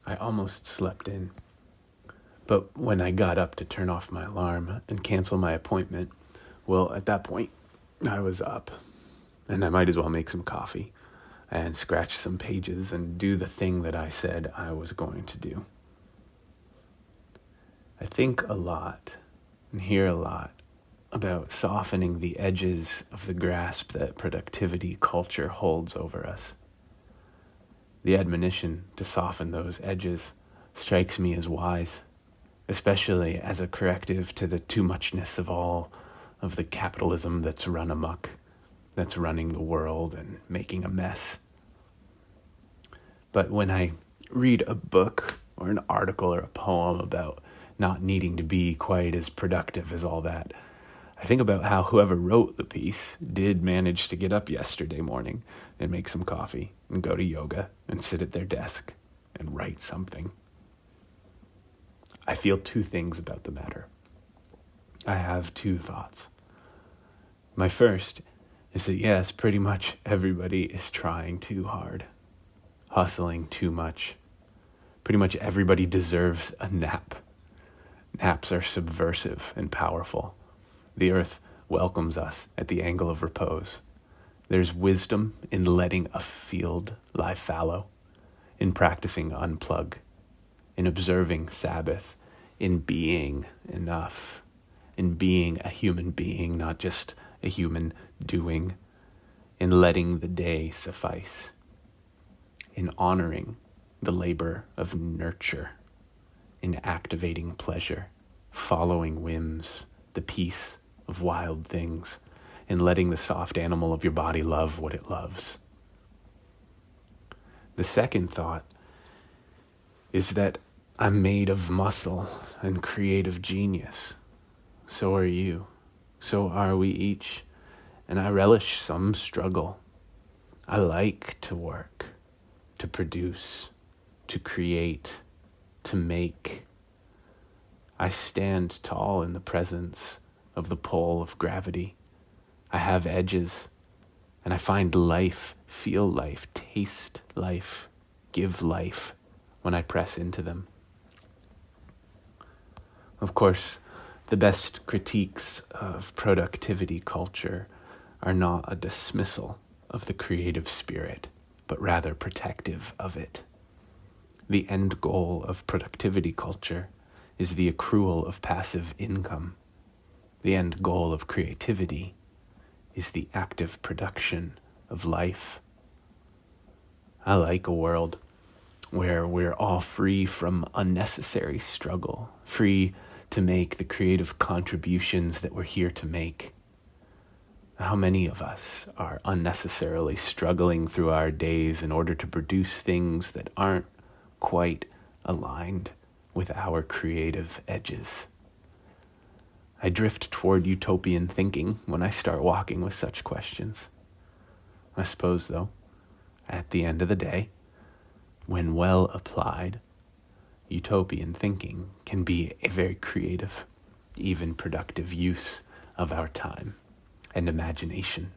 I almost slept in. But when I got up to turn off my alarm and cancel my appointment, well, at that point, I was up. And I might as well make some coffee and scratch some pages and do the thing that I said I was going to do. I think a lot and hear a lot about softening the edges of the grasp that productivity culture holds over us. The admonition to soften those edges strikes me as wise, especially as a corrective to the too-muchness of all of the capitalism that's run amok, that's running the world and making a mess. But when I read a book or an article or a poem about not needing to be quite as productive as all that, I think about how whoever wrote the piece did manage to get up yesterday morning and make some coffee and go to yoga and sit at their desk and write something. I feel two things about the matter. I have two thoughts. My first is that yes, pretty much everybody is trying too hard, hustling too much. Pretty much everybody deserves a nap. Naps are subversive and powerful. The earth welcomes us at the angle of repose. There's wisdom in letting a field lie fallow, in practicing unplug, in observing Sabbath, in being enough, in being a human being, not just a human doing, in letting the day suffice, in honoring the labor of nurture, in activating pleasure, following whims, the peace of wild things, in letting the soft animal of your body love what it loves. The second thought is that I'm made of muscle and creative genius. So are you. So are we each. And I relish some struggle. I like to work, to produce, to create, to make. I stand tall in the presence of the pull of gravity. I have edges, and I find life, feel life, taste life, give life when I press into them. Of course, the best critiques of productivity culture are not a dismissal of the creative spirit, but rather protective of it. The end goal of productivity culture is the accrual of passive income. The end goal of creativity is the active production of life. I like a world where we're all free from unnecessary struggle, free to make the creative contributions that we're here to make. How many of us are unnecessarily struggling through our days in order to produce things that aren't quite aligned with our creative edges? I drift toward utopian thinking when I start walking with such questions. I suppose, though, at the end of the day, when well applied, utopian thinking can be a very creative, even productive use of our time and imagination.